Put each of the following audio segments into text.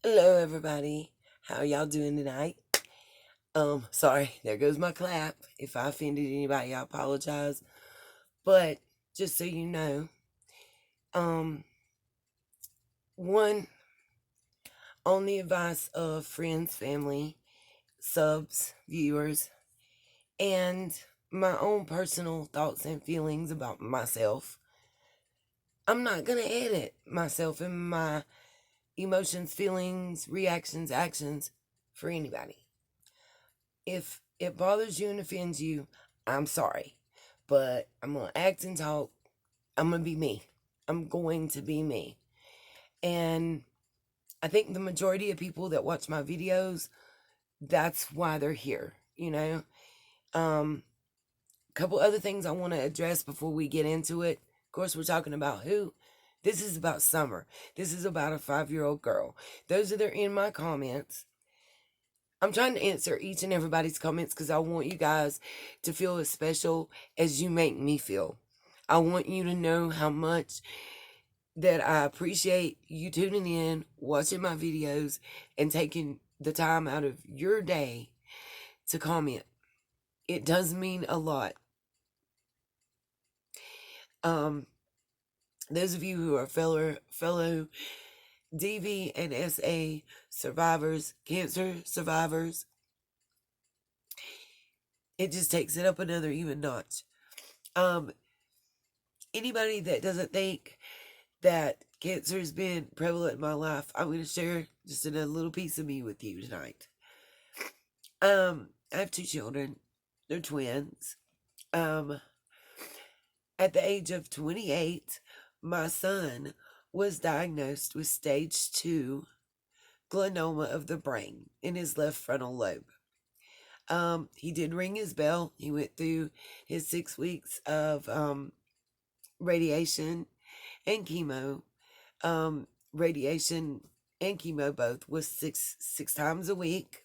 Hello, everybody. How y'all doing tonight? Sorry, there goes my clap. If I offended anybody, I apologize. But just so you know, um, one, on the advice of friends, family, subs, viewers, and my own personal thoughts and feelings about myself, I'm not gonna edit myself and my emotions, feelings, reactions, actions for anybody. If it bothers you and offends you, I'm sorry. But I'm going to act and talk. I'm going to be me. I'm going to be me. And I think the majority of people that watch my videos, that's why they're here, you know? A couple other things I want to address before we get into it. Of course, we're talking about who. This is about Summer. This is about a 5-year-old girl. Those that are in my comments, I'm trying to answer each and everybody's comments because I want you guys to feel as special as you make me feel. I want you to know how much that I appreciate you tuning in, watching my videos, and taking the time out of your day to comment. It does mean a lot. Um, those of you who are fellow DV and SA survivors, cancer survivors, it just takes it up another even notch. Anybody that doesn't think that cancer has been prevalent in my life, I'm going to share just another little piece of me with you tonight. I have 2 children. They're twins. Um, at the age of 28, my son was diagnosed with stage 2 glioma of the brain in his left frontal lobe. He did ring his bell. He went through his 6 weeks of radiation and chemo. Radiation and chemo both was six times a week.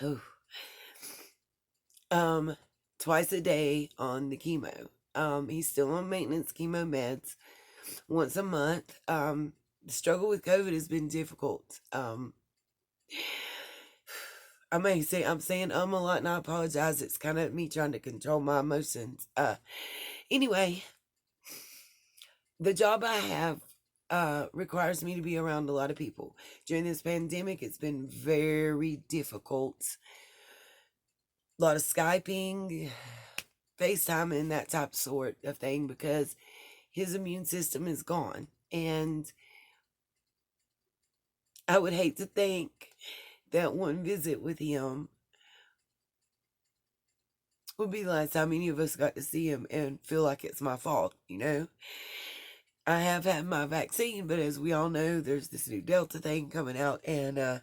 Oh, twice a day on the chemo. He's still on maintenance chemo meds once a month. The struggle with COVID has been difficult. I may say I'm saying a lot, and I apologize. It's kind of me trying to control my emotions. Anyway, the job I have requires me to be around a lot of people. During this pandemic, it's been very difficult. A lot of Skyping, FaceTime, and that type sort of thing because his immune system is gone. And I would hate to think that one visit with him would be the last time any of us got to see him and feel like it's my fault, you know? I have had my vaccine, but as we all know, there's this new Delta thing coming out, and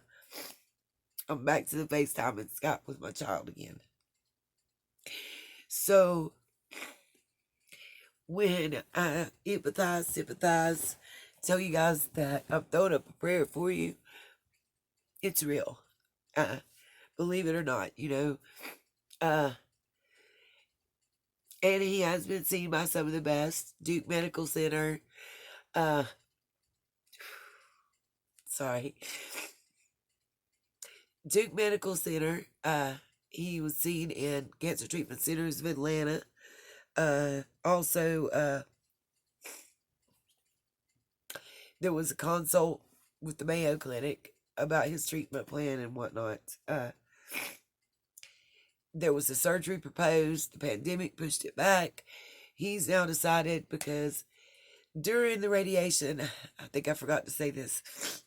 I'm back to the FaceTime and Skype with my child again. So when I sympathize, tell you guys that I'm throwing up a prayer for you, it's real. Believe it or not, you know. And he has been seen by some of the best. Duke Medical Center. Sorry. Duke Medical Center. He was seen in Cancer Treatment Centers of Atlanta. Also, there was a consult with the Mayo Clinic about his treatment plan and whatnot. There was a surgery proposed. The pandemic pushed it back. He's now decided because during the radiation, I think I forgot to say this,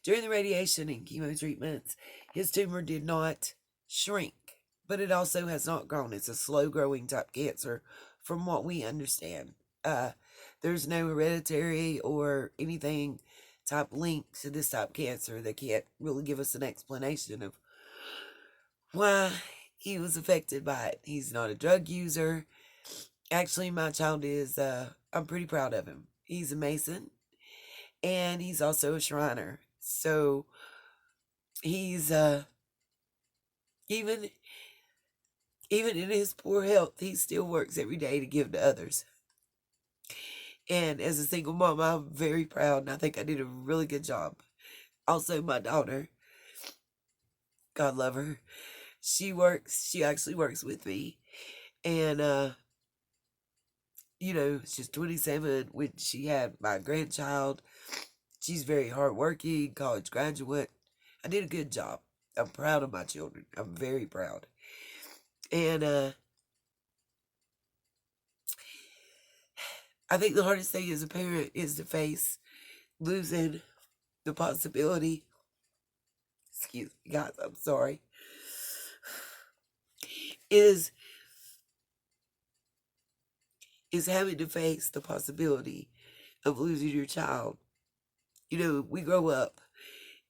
during the radiation and chemo treatments, his tumor did not shrink, but it also has not grown. It's a slow growing type cancer from what we understand. There's no hereditary or anything type link to this type of cancer. They can't really give us an explanation of why he was affected by it. He's not a drug user. Actually, my child is, I'm pretty proud of him. He's a Mason and he's also a Shriner. So he's, even in his poor health, he still works every day to give to others. And as a single mom, I'm very proud, and I think I did a really good job. Also, my daughter, God love her, she actually works with me. And, she's 27 when she had my grandchild. She's very hardworking, college graduate. I did a good job. I'm proud of my children. I'm very proud. And I think the hardest thing as a parent is to face losing the possibility. Excuse me, guys, I'm sorry. Is having to face the possibility of losing your child. We grow up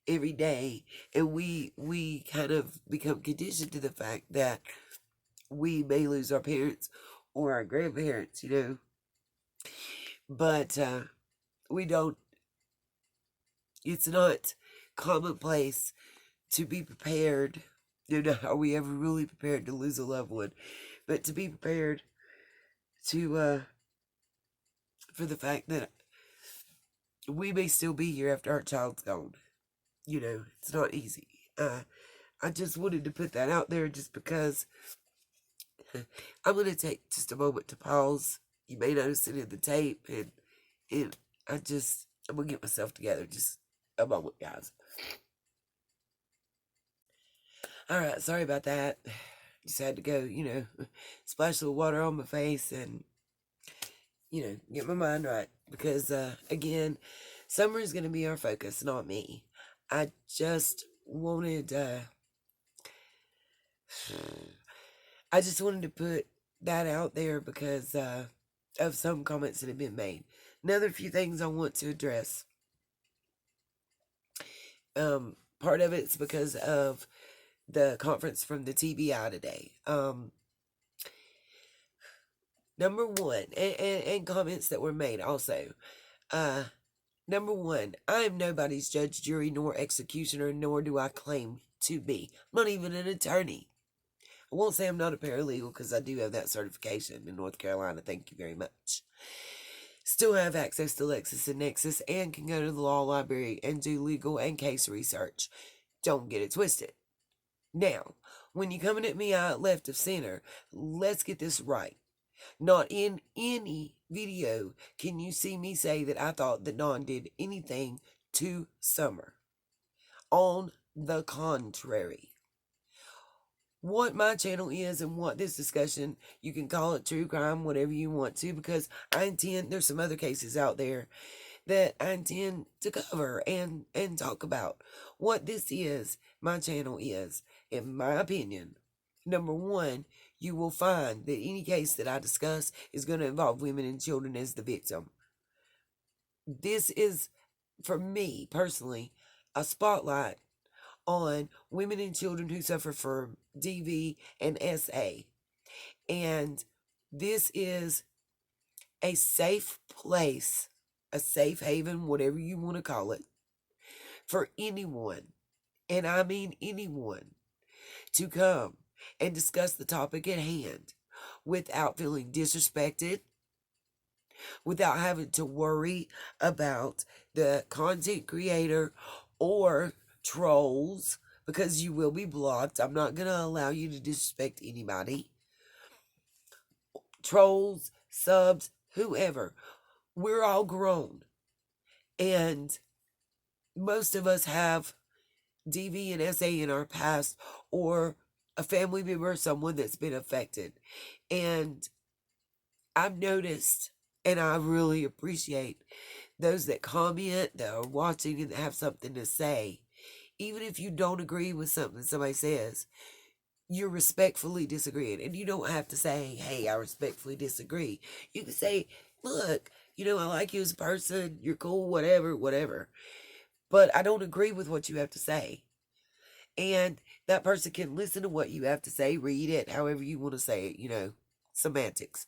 every day, and we kind of become conditioned to the fact that we may lose our parents or our grandparents, but we don't. It's not commonplace to be prepared. Are we ever really prepared to lose a loved one? But to be prepared to for the fact that we may still be here after our child's gone. It's not easy. I just wanted to put that out there just because I'm going to take just a moment to pause. You may notice it in the tape, and I'm going to get myself together. Just a moment, guys. All right, sorry about that. Just had to go, splash a little water on my face and, get my mind right. Because, again, summer is going to be our focus, not me. I just wanted, to put that out there because of some comments that have been made. Another few things I want to address. Part of it's because of the conference from the TBI today. Number one, and comments that were made also. Number one, I am nobody's judge, jury, nor executioner, nor do I claim to be. I'm not even an attorney. I won't say I'm not a paralegal because I do have that certification in North Carolina. Thank you very much. Still have access to LexisNexis and can go to the law library and do legal and case research. Don't get it twisted. Now, when you're coming at me out left of center, let's get this right. Not in any video can you see me say that I thought that Dawn did anything to Summer. On the contrary. What my channel is and what this discussion, you can call it true crime, whatever you want to, because there's some other cases out there that I intend to cover and talk about. What this is, my channel is, in my opinion, number one, you will find that any case that I discuss is going to involve women and children as the victim. This is, for me personally, a spotlight on women and children who suffer from DV and SA. And this is a safe place, a safe haven, whatever you want to call it, for anyone, and I mean anyone, to come and discuss the topic at hand without feeling disrespected, without having to worry about the content creator or trolls, because you will be blocked. I'm not going to allow you to disrespect anybody. Trolls, subs, whoever. We're all grown. And most of us have DV and SA in our past, or a family member, someone that's been affected. And I've noticed, and I really appreciate those that comment, that are watching, and have something to say. Even if you don't agree with something somebody says, you're respectfully disagreeing. And you don't have to say, hey, I respectfully disagree. You can say, look, I like you as a person, you're cool, whatever. But I don't agree with what you have to say. And that person can listen to what you have to say, read it, however you want to say it, semantics.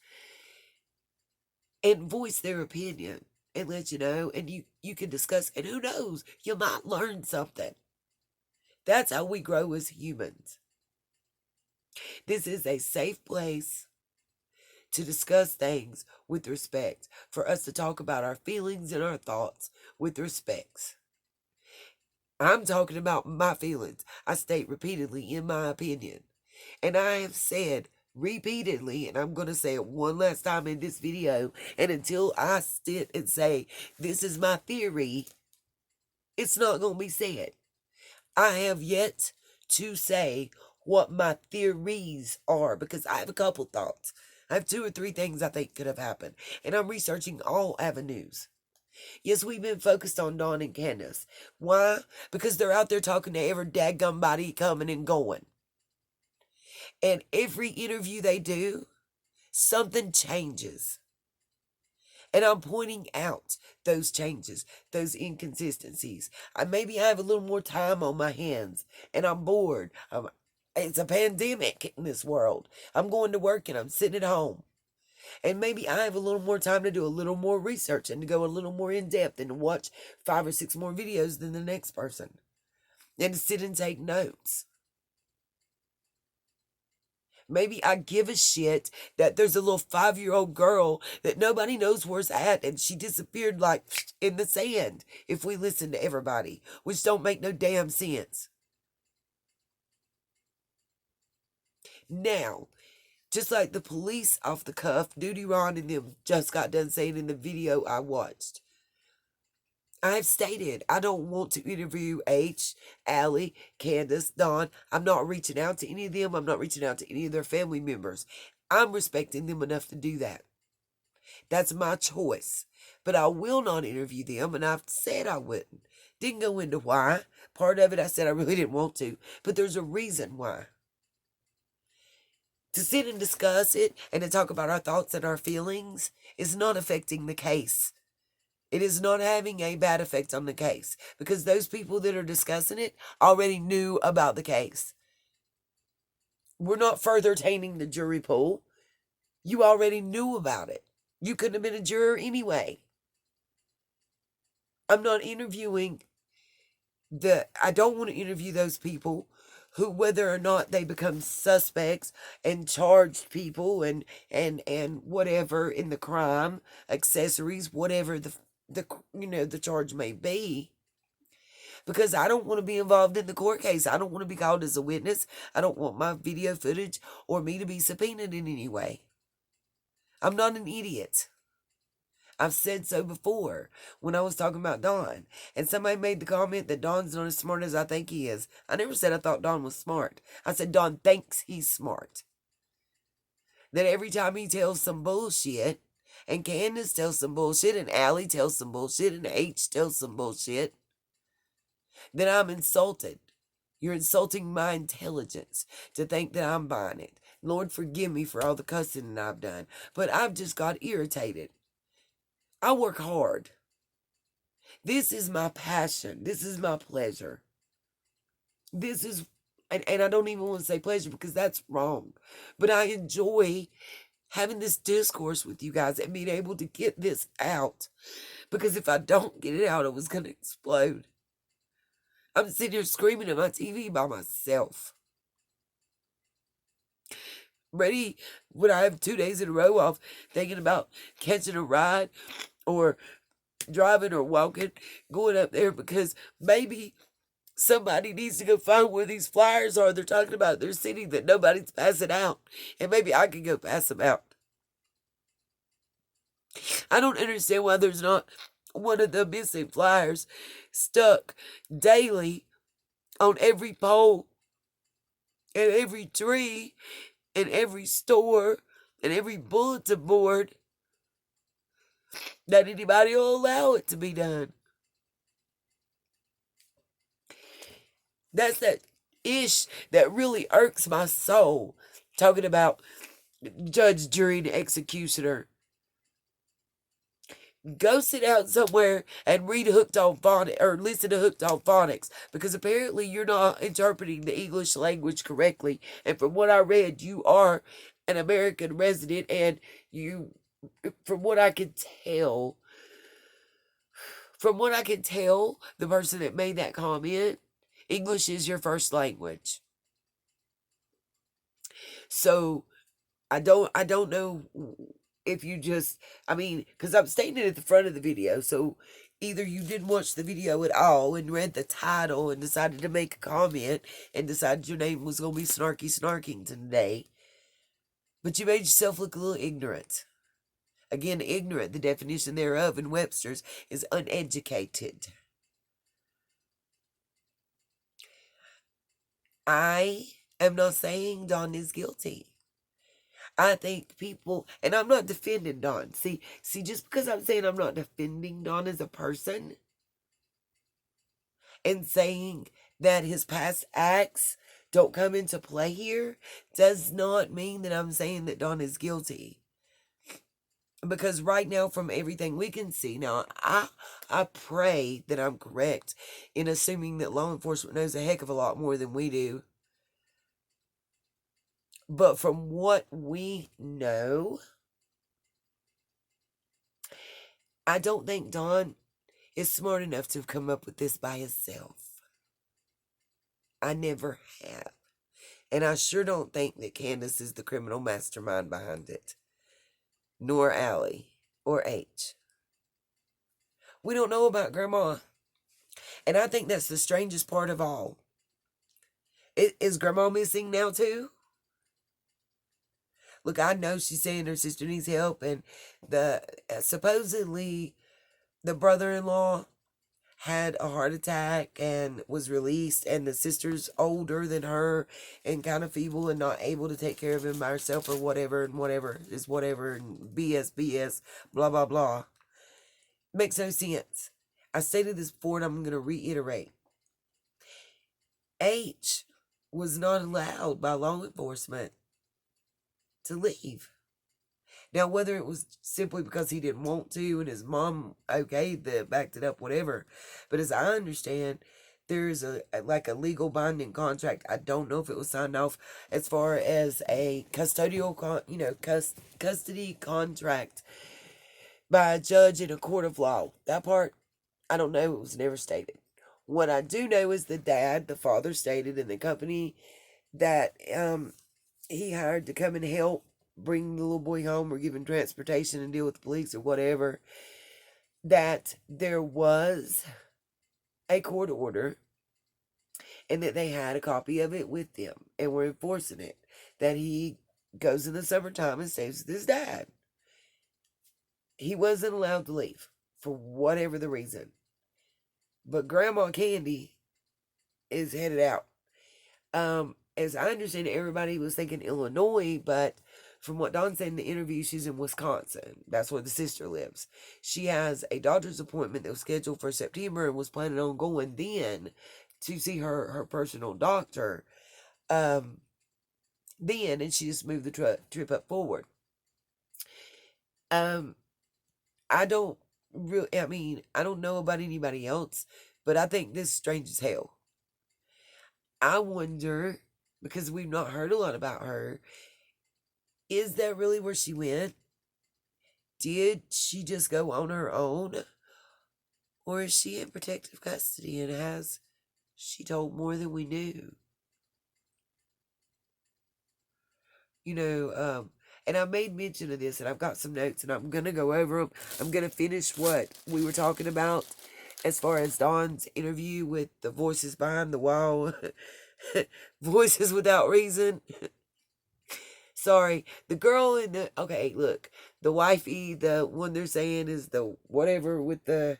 And voice their opinion and let you know. And you can discuss, and who knows, you might learn something. That's how we grow as humans. This is a safe place to discuss things with respect, for us to talk about our feelings and our thoughts with respect. I'm talking about my feelings. I state repeatedly in my opinion. And I have said repeatedly, and I'm going to say it one last time in this video, and until I sit and say, this is my theory, it's not going to be said. I have yet to say what my theories are, because I have a couple thoughts. I have 2 or 3 things I think could have happened, and I'm researching all avenues. Yes, we've been focused on Dawn and Candace. Why? Because they're out there talking to every daggum body coming and going. And every interview they do, something changes. And I'm pointing out those changes, those inconsistencies. Maybe I have a little more time on my hands and I'm bored. It's a pandemic in this world. I'm going to work and I'm sitting at home. And maybe I have a little more time to do a little more research and to go a little more in depth and to watch 5 or 6 more videos than the next person. And to sit and take notes. Maybe I give a shit that there's a little 5-year-old girl that nobody knows where's at, and she disappeared like in the sand if we listen to everybody, which don't make no damn sense. Now, just like the police off the cuff, Duty Ron and them just got done saying in the video I watched, I've stated I don't want to interview H, Allie, Candace, Dawn. I'm not reaching out to any of them. I'm not reaching out to any of their family members. I'm respecting them enough to do that. That's my choice. But I will not interview them, and I've said I wouldn't. Didn't go into why. Part of it I said I really didn't want to, but there's a reason why. To sit and discuss it and to talk about our thoughts and our feelings is not affecting the case. It is not having a bad effect on the case, because those people that are discussing it already knew about the case. We're not further tainting the jury pool. You already knew about it. You couldn't have been a juror anyway. I'm not interviewing I don't want to interview those people who, whether or not they become suspects and charged people and whatever in the crime, accessories, whatever the charge may be, because I don't want to be involved in the court case. I don't want to be called as a witness. I don't want my video footage or me to be subpoenaed in any way. I'm not an idiot. I've said so before when I was talking about Don, and somebody made the comment that Don's not as smart as I think he is. I never said I thought Don was smart. I said Don thinks he's smart. That every time he tells some bullshit, and Candace tells some bullshit, and Allie tells some bullshit, and H tells some bullshit, then I'm insulted. You're insulting my intelligence to think that I'm buying it. Lord, forgive me for all the cussing that I've done, but I've just got irritated. I work hard. This is my passion. This is my pleasure. This is, and I don't even want to say pleasure because that's wrong, but I enjoy having this discourse with you guys and being able to get this out, because if I don't get it out, it was going to explode. I'm sitting here screaming at my TV by myself. Ready when I have 2 days in a row off thinking about catching a ride or driving or walking, going up there because maybe somebody needs to go find where these flyers are they're talking about their city that nobody's passing out, and maybe I can go pass them out. I don't understand why there's not one of the missing flyers stuck daily on every pole and every tree and every store and every bulletin board, that anybody will allow it to be done. That's that ish that really irks my soul. Talking about judge, jury, and executioner. Go sit down somewhere and read Hooked on Phonics, or listen to Hooked on Phonics, because apparently you're not interpreting the English language correctly. And from what I read, you are an American resident, and you, from what I can tell, the person that made that comment, English is your first language. So I don't know if you just, I mean, because I'm stating it at the front of the video, so either you didn't watch the video at all and read the title and decided to make a comment and decided your name was going to be Snarky Snarkington today, but you made yourself look a little ignorant. Again, ignorant, the definition thereof in Webster's is uneducated. I am not saying Don is guilty. I think people, and I'm not defending Don. See, just because I'm saying I'm not defending Don as a person and saying that his past acts don't come into play here does not mean that I'm saying that Don is guilty. Because right now, from everything we can see, now I pray that I'm correct in assuming that law enforcement knows a heck of a lot more than we do. But from what we know, I don't think Don is smart enough to have come up with this by himself. I never have. And I sure don't think that Candace is the criminal mastermind behind it. Nor Allie or H. We don't know about Grandma. And I think that's the strangest part of all. Is Grandma missing now too? Look, I know she's saying her sister needs help, and the supposedly the brother-in-law had a heart attack and was released, and the sister's older than her and kind of feeble and not able to take care of him by herself or whatever, and whatever is whatever, and BS, blah, blah, blah. Makes no sense. I stated this before and I'm going to reiterate. H was not allowed by law enforcement to leave. Now, whether it was simply because he didn't want to and his mom okayed that, backed it up, whatever. But as I understand, there's a legal binding contract. I don't know if it was signed off as far as a custodial, custody contract by a judge in a court of law. That part, I don't know. It was never stated. What I do know is the father stated in the company that he hired to come and help bring the little boy home or give him transportation and deal with the police or whatever, that there was a court order and that they had a copy of it with them and were enforcing it, that he goes in the summertime and stays with his dad. He wasn't allowed to leave for whatever the reason. But Grandma Candy is headed out. As I understand it, everybody was thinking Illinois, but from what Dawn said in the interview, she's in Wisconsin. That's where the sister lives. She has a doctor's appointment that was scheduled for September and was planning on going then to see her personal doctor. And she just moved the trip up forward. I don't know about anybody else, but I think this is strange as hell. I wonder, because we've not heard a lot about her, is that really where she went? Did she just go on her own? Or is she in protective custody and has she told more than we knew? And I made mention of this, and I've got some notes, and I'm going to go over them. I'm going to finish what we were talking about as far as Dawn's interview with the voices behind the wall. Voices without reason. Sorry, the girl in the, okay, look, the wifey, the one they're saying is the whatever with the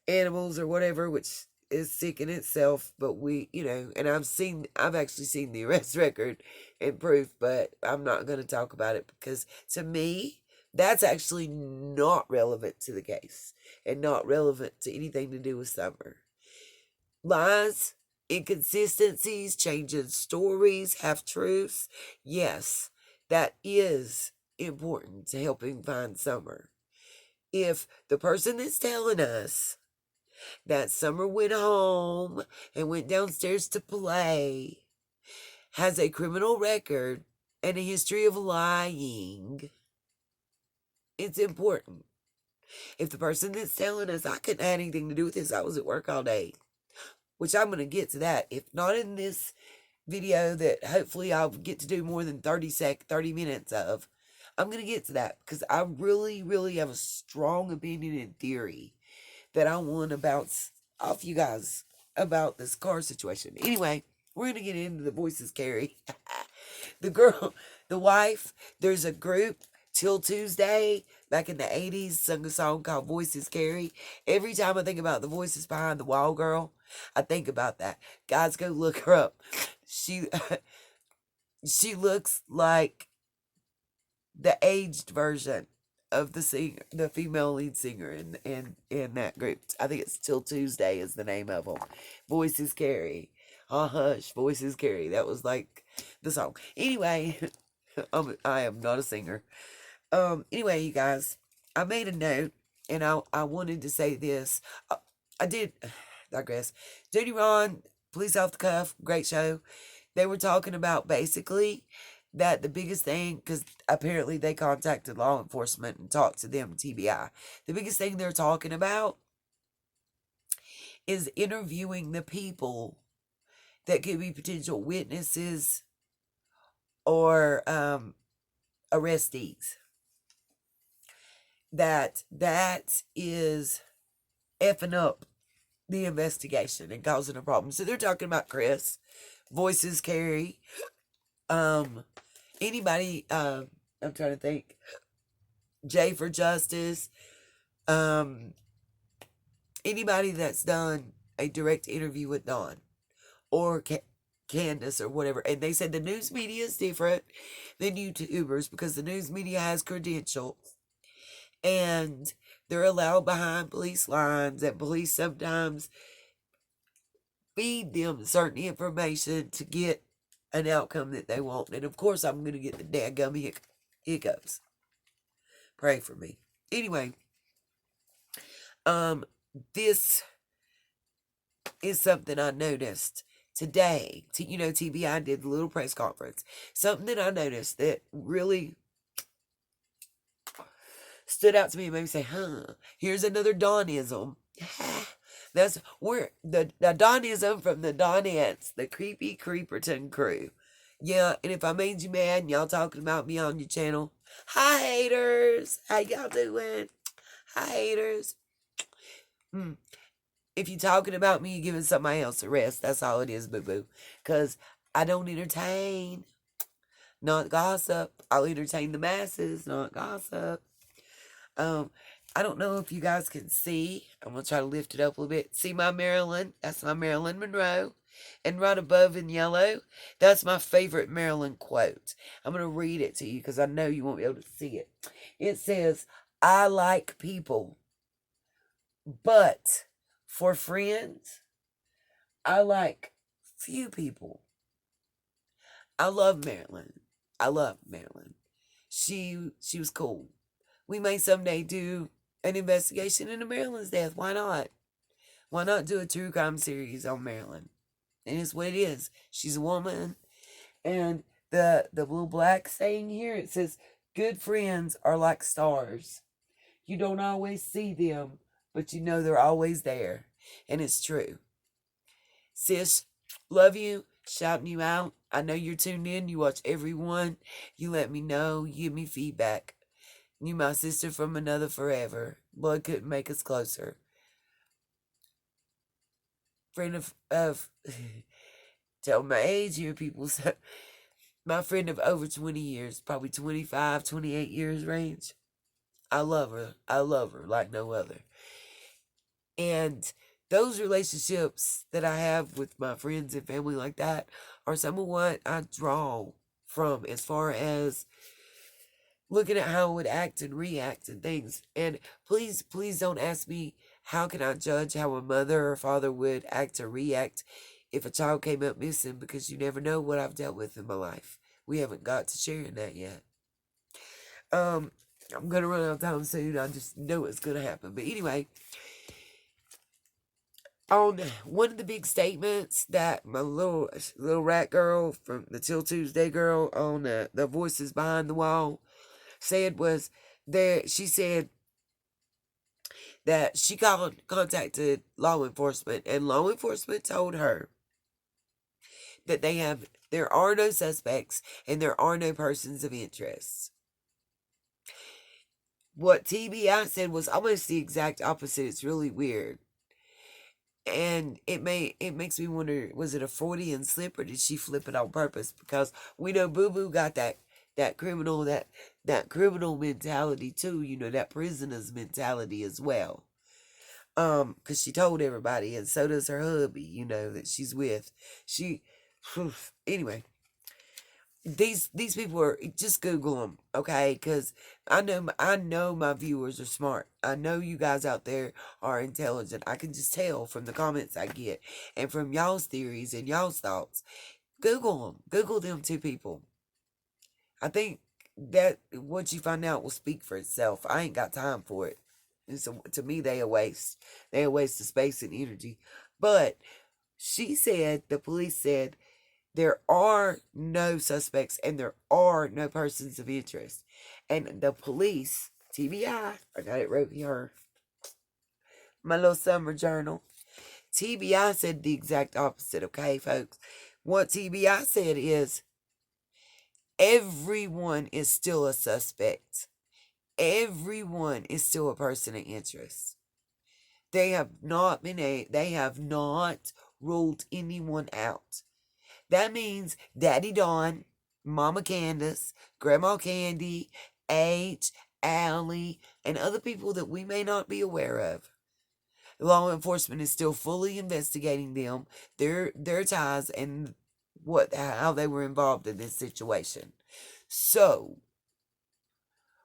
animals or whatever, which is sick in itself, but and I've actually seen the arrest record and proof, but I'm not going to talk about it because to me, that's actually not relevant to the case and not relevant to anything to do with Summer. Lies, inconsistencies, changing stories, half-truths, yes, that is important to helping find Summer. If the person that's telling us that Summer went home and went downstairs to play has a criminal record and a history of lying, it's important. If the person that's telling us I couldn't have anything to do with this, I was at work all day, which I'm going to get to that, if not in this video that hopefully I'll get to do more than 30 minutes of. I'm going to get to that because I really, really have a strong opinion and theory that I want to bounce off you guys about this car situation. Anyway, we're going to get into the voices, Carrie. The girl, the wife, there's a group, Till Tuesday, back in the 80s, sung a song called Voices Carry. Every time I think about the voices behind the wall girl, I think about that. Guys, go look her up. She she looks like the aged version of the singer, the female lead singer in that group. I think it's Till Tuesday is the name of them. Voices Carry. Hush, Voices Carry. That was like the song. Anyway, I am not a singer. Anyway, you guys, I made a note, and I wanted to say this. I did digress. Judy Ron, Police Off the Cuff, great show. They were talking about basically that the biggest thing, because apparently they contacted law enforcement and talked to them, TBI. The biggest thing they're talking about is interviewing the people that could be potential witnesses or arrestees. That is effing up the investigation and causing a problem. So they're talking about Chris, Voices Carry, anybody, I'm trying to think, Jay for Justice, anybody that's done a direct interview with Dawn or Candace or whatever. And they said the news media is different than YouTubers because the news media has credentials and they're allowed behind police lines, and police sometimes feed them certain information to get an outcome that they want. And of course, I'm going to get the dadgum hiccups. Pray for me. Anyway, this is something I noticed today. TBI did a little press conference. Something that I noticed that really stood out to me and made me say, here's another Dawnism. That's where the Dawnism from the Donettes, the creepy Creeperton crew. Yeah, and if I made you mad and y'all talking about me on your channel, hi haters, how y'all doing? Hi haters. If you're talking about me, you're giving somebody else a rest. That's all it is, boo-boo. Because I don't entertain, not gossip. I'll entertain the masses, not gossip. I don't know if you guys can see. I'm going to try to lift it up a little bit. See my Marilyn? That's my Marilyn Monroe. And right above in yellow, that's my favorite Marilyn quote. I'm going to read it to you because I know you won't be able to see it. It says, I like people, but for friends, I like few people. I love Marilyn. I love Marilyn. She was cool. We may someday do an investigation into Marilyn's death. Why not? Why not do a true crime series on Marilyn? And it's what it is. She's a woman. And the blue black saying here, it says, good friends are like stars. You don't always see them, but you know they're always there. And it's true. Sis, love you. Shouting you out. I know you're tuned in. You watch every one. You let me know. You give me feedback. You my sister from another forever. Blood couldn't make us closer. Friend of tell my age here, people. My friend of over 20 years, probably 25, 28 years range. I love her. I love her like no other. And those relationships that I have with my friends and family like that are some of what I draw from as far as looking at how I would act and react and things. And please don't ask me how can I judge how a mother or father would act or react if a child came up missing, because you never know what I've dealt with in my life. We haven't got to sharing that yet. I'm gonna run out of time soon. I just know it's gonna happen. But anyway, on one of the big statements that my little rat girl from the Till Tuesday girl on the Voices Behind the Wall said was there. She said that she contacted law enforcement, and law enforcement told her that there are no suspects and there are no persons of interest. What TBI said was almost the exact opposite. It's really weird. And it makes me wonder, was it a Freudian slip or did she flip it on purpose? Because we know Boo Boo got that criminal mentality too, that prisoner's mentality as well. Because she told everybody, and so does her hubby, that she's with. She anyway, these people are, just Google them, okay? Because I know my viewers are smart. I know you guys out there are intelligent. I can just tell from the comments I get and from y'all's theories and y'all's thoughts. Google them. Google them two people. I think that what you find out will speak for itself. I ain't got time for it. And so to me, they a waste. They a waste of space and energy. But the police said, there are no suspects and there are no persons of interest. And the police, TBI, I got it right here, my little summer journal. TBI said the exact opposite, okay, folks? What TBI said is, everyone is still a suspect. Everyone is still a person of interest. They have not ruled anyone out. That means Daddy Don, Mama Candace, Grandma Candy, H, Allie, and other people that we may not be aware of. Law enforcement is still fully investigating them, their ties, and how they were involved in this situation. So,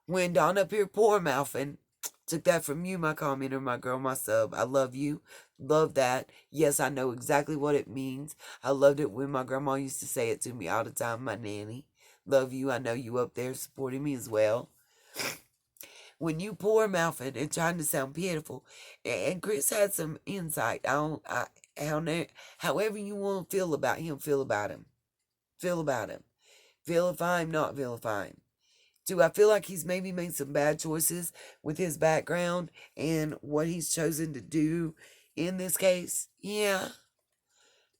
when Don up here poor mouthing, took that from you, my commenter, my girl, my sub. I love you. Love that. Yes, I know exactly what it means. I loved it when my grandma used to say it to me all the time, my nanny. Love you. I know you up there supporting me as well. When you poor mouthing and trying to sound pitiful, and Chris had some insight. However you want to feel about him, feel about him. Feel about him. Vilify him, not vilify him. Do I feel like he's maybe made some bad choices with his background and what he's chosen to do in this case? Yeah.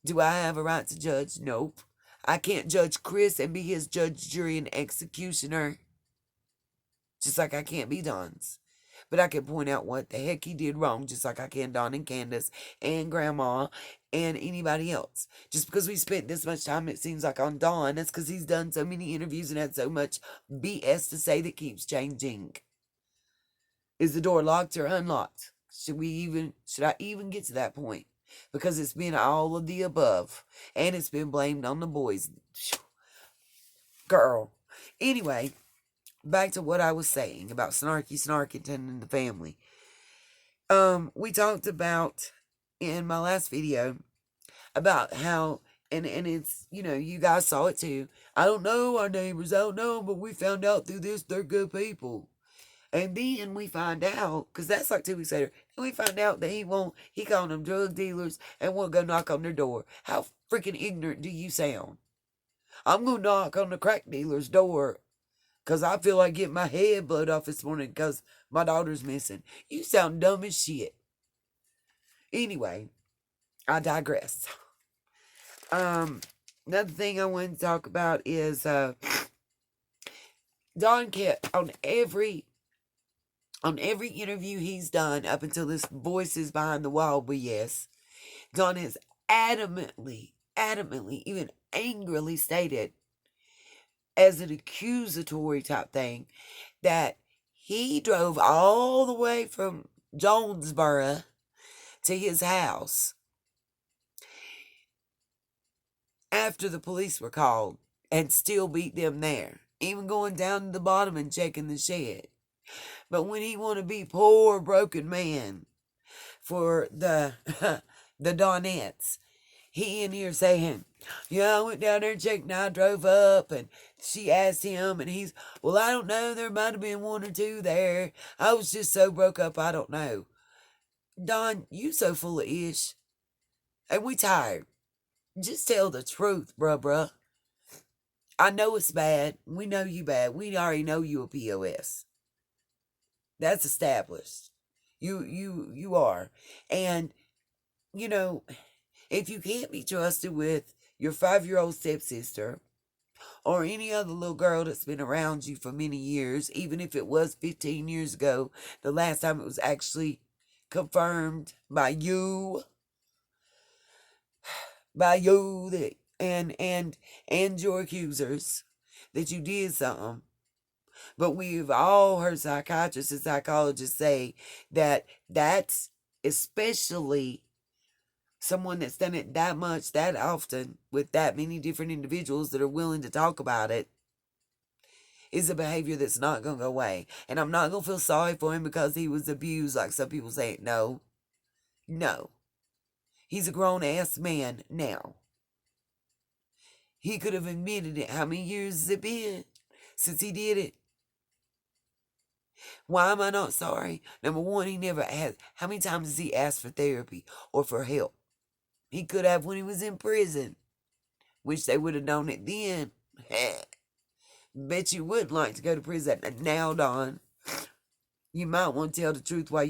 Do I have a right to judge? Nope. I can't judge Chris and be his judge, jury, and executioner. Just like I can't be Don's. But I can point out what the heck he did wrong, just like I can Don and Candace and Grandma and anybody else. Just because we spent this much time, it seems like, on Don, that's because he's done so many interviews and had so much BS to say that keeps changing. Is the door locked or unlocked? Should I even get to that point? Because it's been all of the above. And it's been blamed on the boys. Girl. Anyway, back to what I was saying about Snarky Snarkington and the family. We talked about in my last video about how, and it's, you guys saw it too. I don't know our neighbors, I don't know, but we found out through this they're good people. And then we find out, because that's like 2 weeks later, and we find out that he called them drug dealers and won't go knock on their door. How freaking ignorant do you sound? I'm going to knock on the crack dealer's door because I feel like getting my head blowed off this morning because my daughter's missing. You sound dumb as shit. Anyway, I digress. Another thing I wanted to talk about is Don kept on every interview he's done up until this Voices Behind the Wall BS, Don has adamantly, even angrily stated as an accusatory type thing that he drove all the way from Jonesboro to his house after the police were called and still beat them there, even going down to the bottom and checking the shed. But when he want to be poor, broken man for the the Donettes, he in here saying, yeah, I went down there and checked and I drove up and she asked him and he's, well, I don't know, there might have been one or two there. I was just so broke up, I don't know. Don, you so full of ish. And we tired. Just tell the truth, bruh. I know it's bad. We know you bad. We already know you a POS. That's established. You are. And, if you can't be trusted with your 5-year-old stepsister, or any other little girl that's been around you for many years, even if it was 15 years ago, the last time it was actually confirmed by you that and your accusers that you did something. But we've all heard psychiatrists and psychologists say that that's especially someone that's done it that much, that often, with that many different individuals that are willing to talk about it, is a behavior that's not going to go away. And I'm not going to feel sorry for him because he was abused, like some people say. No. He's a grown-ass man now. He could have admitted it. How many years has it been since he did it? Why am I not sorry? Number one, he never asked. How many times has he asked for therapy or for help? He could have when he was in prison. Wish they would have known it then. Bet you would like to go to prison now, Don. You might want to tell the truth while you